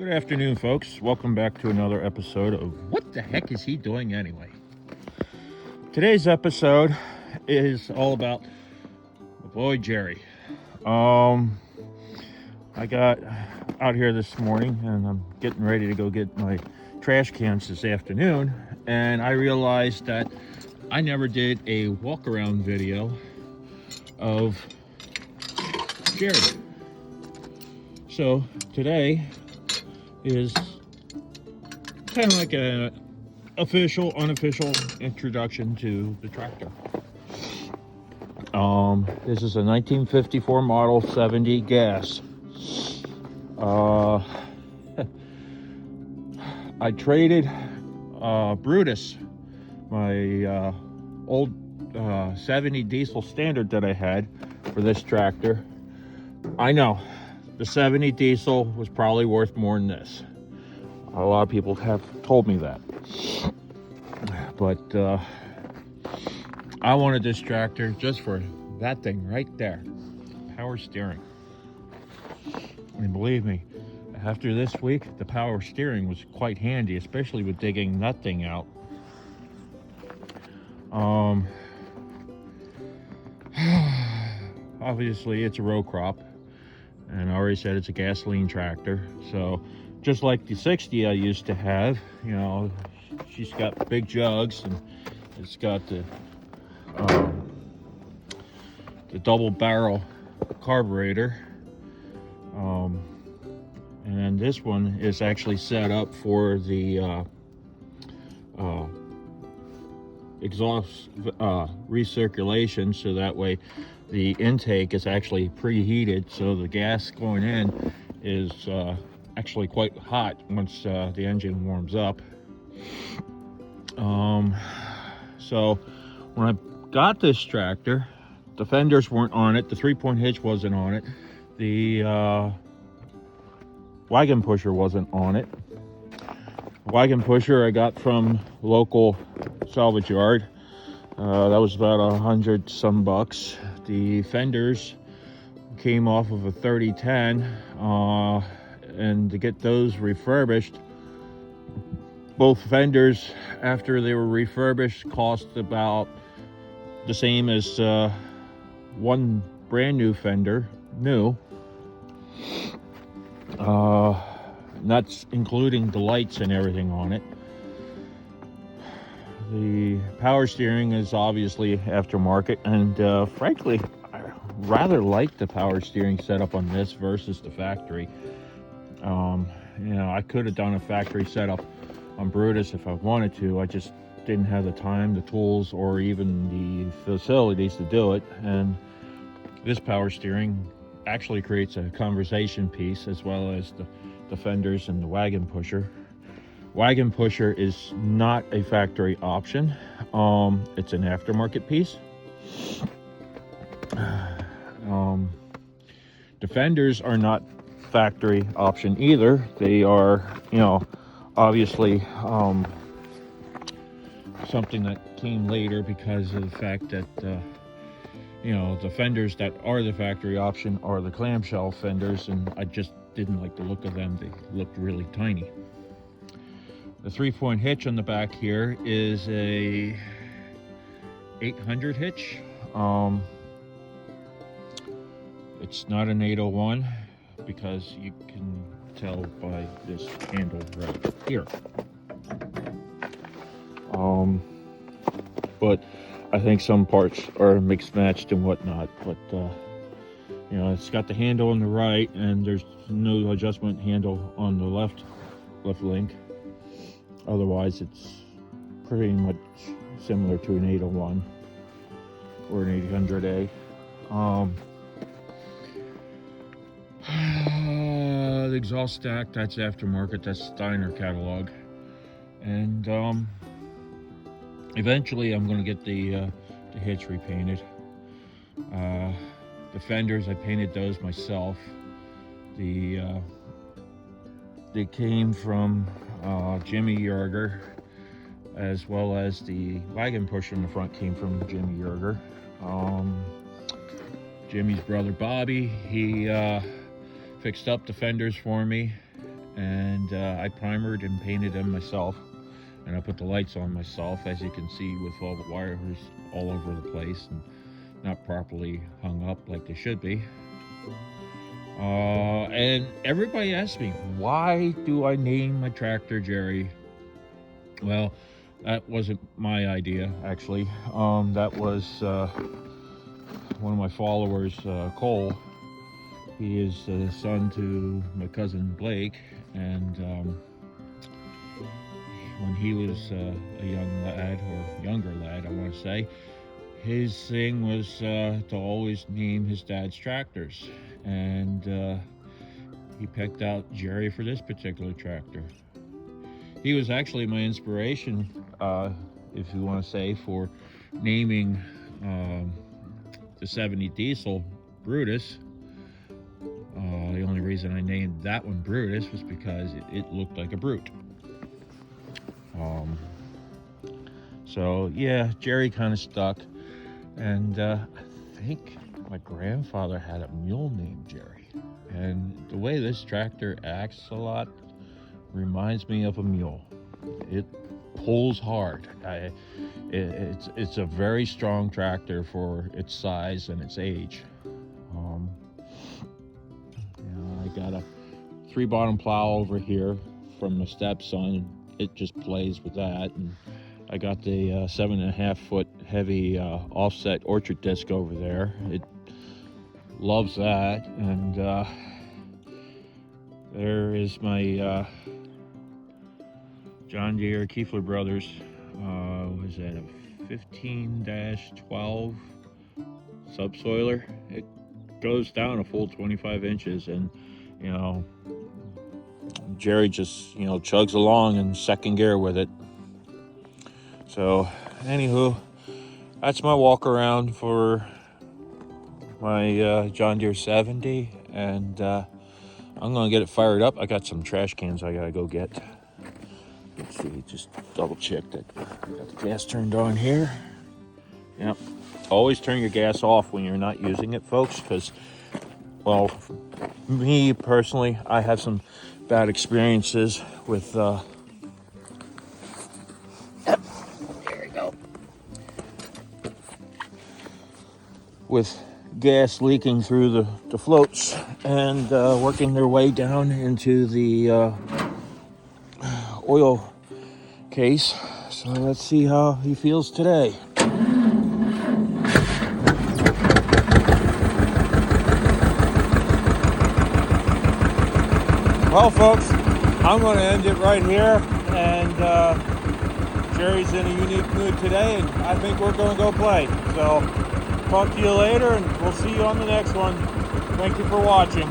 Good afternoon, folks. Welcome back to another episode of What the Heck Is He Doing Anyway? Today's episode is all about my boy Jerry. I got out here this morning and I'm getting ready to go get my trash cans this afternoon, and I realized that I never did a walk around video of Jerry. So today is kind of like a official, unofficial introduction to the tractor. This is a 1954 model 70 gas. I traded Brutus, my old 70 diesel standard that I had, for this tractor. I know the 70 diesel was probably worth more than this. A lot of people have told me that. But I wanted this tractor just for that thing right there. Power steering. And believe me, after this week, the power steering was quite handy, especially with digging that thing out. Obviously, it's a row crop. And I already said it's a gasoline tractor. So just like the 60 I used to have, you know, she's got big jugs and it's got the double barrel carburetor. And this one is actually set up for the exhaust recirculation, so that way the intake is actually preheated, so the gas going in is actually quite hot once the engine warms up. So when I got this tractor, the fenders weren't on it, the 3-point hitch wasn't on it, the wagon pusher wasn't on it. Wagon pusher I got from local salvage yard. That was about $100 some bucks. The fenders came off of a 3010, and to get those refurbished, both fenders after they were refurbished cost about the same as one brand new fender, new. That's including the lights and everything on it. The power steering is obviously aftermarket, and frankly, I rather like the power steering setup on this versus the factory. You know, I could have done a factory setup on Brutus if I wanted to. I just didn't have the time, the tools, or even the facilities to do it. And this power steering actually creates a conversation piece, as well as the fenders and the wagon pusher. Wagon pusher is not a factory option. It's an aftermarket piece. The fenders are not factory option either. They are, you know, obviously something that came later because of the fact that you know, the fenders that are the factory option are the clamshell fenders, and I just didn't like the look of them. They looked really tiny. The 3-point hitch on the back here is a 800 hitch. It's not an 801 because you can tell by this handle right here. But I think some parts are mixed matched and whatnot, but you know, it's got the handle on the right, and there's no adjustment handle on the left link. Otherwise, it's pretty much similar to an 801 or an 800A. The exhaust stack, that's aftermarket, that's Steiner catalog. And eventually I'm going to get the hitch repainted. The fenders, I painted those myself. They came from Jimmy Yerger, as well as the wagon pusher in the front came from Jimmy Yerger. Jimmy's brother Bobby, he fixed up the fenders for me, and I primered and painted them myself, and I put the lights on myself, as you can see, with all the wires all over the place and not properly hung up like they should be. And everybody asks me, why do I name my tractor Jerry? Well, that wasn't my idea, actually. That was one of my followers, Cole. He is the son to my cousin Blake, and when he was a young lad, or younger lad, I want to say, his thing was to always name his dad's tractors, and he picked out Jerry for this particular tractor. He was actually my inspiration, if you want to say, for naming the 70 diesel Brutus. The only reason I named that one Brutus was because it looked like a brute. So yeah, Jerry kind of stuck, and I think my grandfather had a mule named Jerry, and the way this tractor acts a lot reminds me of a mule. It pulls hard. It's a very strong tractor for its size and its age. I got a 3-bottom plow over here from my stepson. It just plays with that, and I got the 7.5 foot heavy offset orchard disc over there. It loves that, and there is my John Deere Keefler Brothers. Was that a 15-12 subsoiler? It goes down a full 25 inches, and Jerry just chugs along in second gear with it. So anywho, that's my walk around for my John Deere 70, and I'm gonna get it fired up. I got some trash cans I gotta go get. Let's see, just double check that I got the gas turned on here. Yep. Always turn your gas off when you're not using it, folks, because, well, me personally, I have some bad experiences with there we go, with gas leaking through the floats and working their way down into the oil case. So let's see how he feels today. Well, folks, I'm going to end it right here, and Jerry's in a unique mood today, and I think we're going to go play. So talk to you later, and we'll see you on the next one. Thank you for watching.